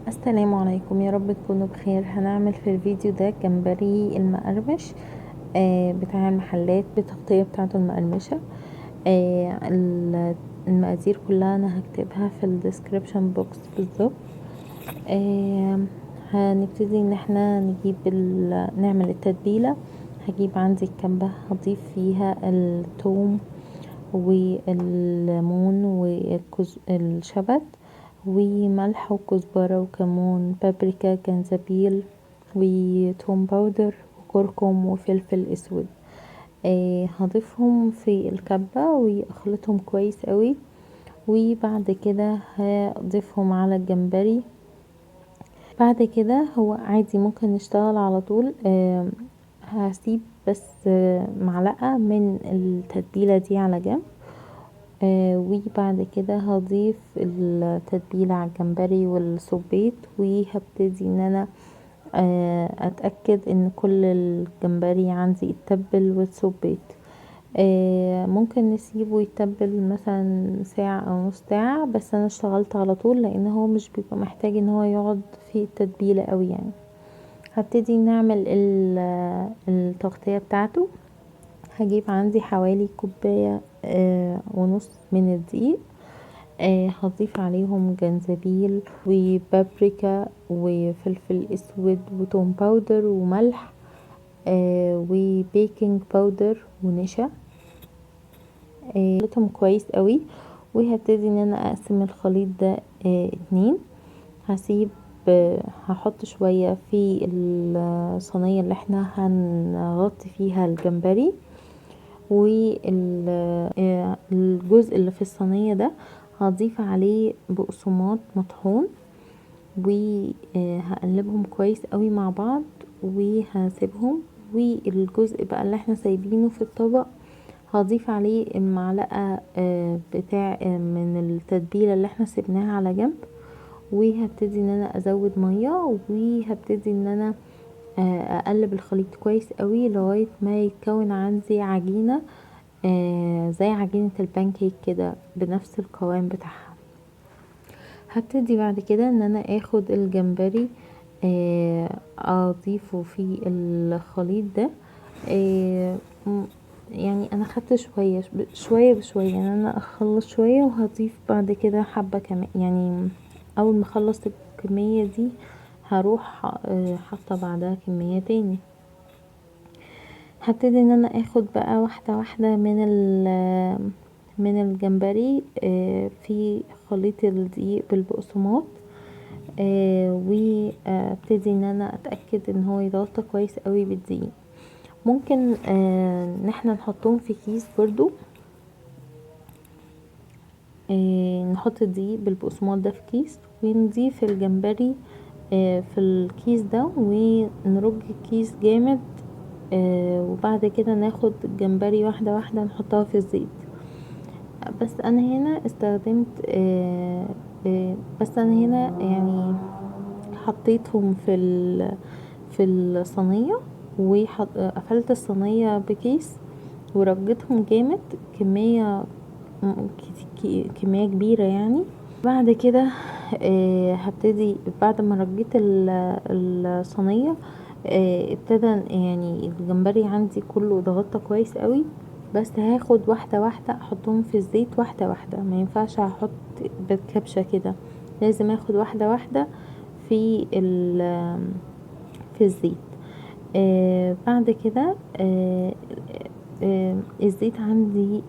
السلام عليكم، يا رب تكونوا بخير. هنعمل في الفيديو ده جمبري المقرمش بتاع المحلات بالتغطية بتاعته المقرمشة. المقادير كلها انا هكتبها في الديسكريبشن بوكس بالظبط. هنبتدي ان احنا نعمل التتبيلة. هجيب عندي الكبة، هضيف فيها الثوم والليمون والشبت وملح وكزبرة وكمون، بابريكا، جنزبيل وتوم باودر وكركم وفلفل اسود. هضيفهم في الكبة واخلطهم كويس قوي، وبعد كده هضيفهم على الجمبري. بعد كده هو عادي ممكن نشتغل على طول. هسيب بس معلقة من التتبيلة دي على جنب. وبعد كده هضيف التتبيلة على الجمبري والصبيط، وهبتدي ان انا اتأكد ان كل الجمبري عندي يتبل والصبيط. ممكن نسيبه يتبل مثلا ساعة او نص ساعة، بس انا اشتغلت على طول لان هو مش بيبقى محتاج ان هو يقعد في التتبيلة قوي يعني. هبتدي نعمل التغطية بتاعته. هجيب عندي حوالي كوباية ونص من الدقيق. هضيف عليهم جنزبيل وبابريكا وفلفل اسود وتوم باودر وملح وبيكنج باودر ونشا. خلطهم كويس قوي، وهبتدي ان انا اقسم الخليط ده 2. هسيب هحط شوية في الصينية اللي احنا هنغطي فيها الجمبري، والجزء اللي في الصينية ده هضيف عليه بقسماط مطحون، وهقلبهم كويس قوي مع بعض وهسيبهم. والجزء بقى اللي احنا سايبينه في الطبق هضيف عليه معلقة بتاع من التتبيلة اللي احنا سيبناها على جنب، وهبتدي ان انا ازود مية، وهبتدي ان انا اقلب الخليط كويس قوي لغاية ما يتكون عندي عجينة زي عجينة البانكيك كده بنفس القوام بتاعها. هبتدي بعد كده ان انا اخد الجمبري اضيفه في الخليط ده. يعني انا خدت شوية بشوية، يعني انا اخلص شوية وهضيف بعد كده حبة كمان. يعني اول ما اخلص الكمية دي هروح حاطة بعدها كمية تاني. هبتدي ان انا اخد بقى واحدة واحدة من الجمبري في خليط الدقيق بالبقسماط. وابتدي ان انا اتأكد ان هو يتغطى كويس قوي بالدقيق. ممكن ان احنا نحطهم في كيس برضو. نحط الدقيق بالبقسماط ده في كيس، ونضيف الجمبري في الكيس ده، ونرج الكيس جامد. وبعد كده ناخد الجمبري واحدة واحدة نحطها في الزيت. بس انا هنا استخدمت بس انا هنا يعني حطيتهم في الصينية، وقفلت الصينية بكيس ورجيتهم جامد كمية كمية كبيرة يعني. بعد كده هبتدي بعد ما رجيت الصينية ابتدى يعني الجمبري عندي كله اتغطى كويس قوي. بس هاخد واحدة واحدة احطهم في الزيت واحدة واحدة، ما ينفعش احط بالكبشة كده، لازم اخد واحدة واحدة في في الزيت. بعد كده الزيت عندي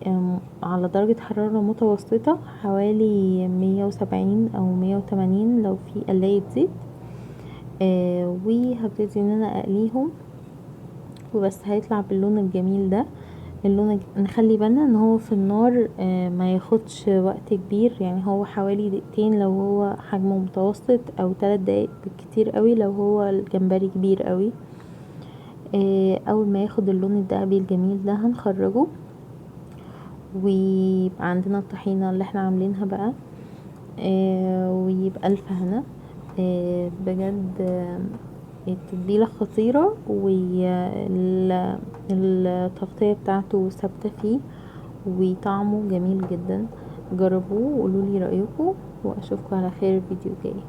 على درجة حرارة متوسطة، حوالي 170 او 180 لو في قلاية زيت. وهبتدي ان انا اقليهم وبس، هيطلع باللون الجميل ده. نخلي بالنا ان هو في النار ما ياخدش وقت كبير، يعني هو حوالي دقيقتين لو هو حجمه متوسط، او 3 دقايق بالكتير قوي لو هو الجمبري كبير قوي. اول ما ياخد اللون الذهبي الجميل ده هنخرجه، ويبقى عندنا الطحينة اللي احنا عاملينها بقى. ويبقى الف هنا. بجد التتبيلة خطيرة، والتغطية بتاعته ثابتة فيه، وطعمه جميل جدا. جربوه وقولولي رأيكم، واشوفكم على خير الفيديو الجاي.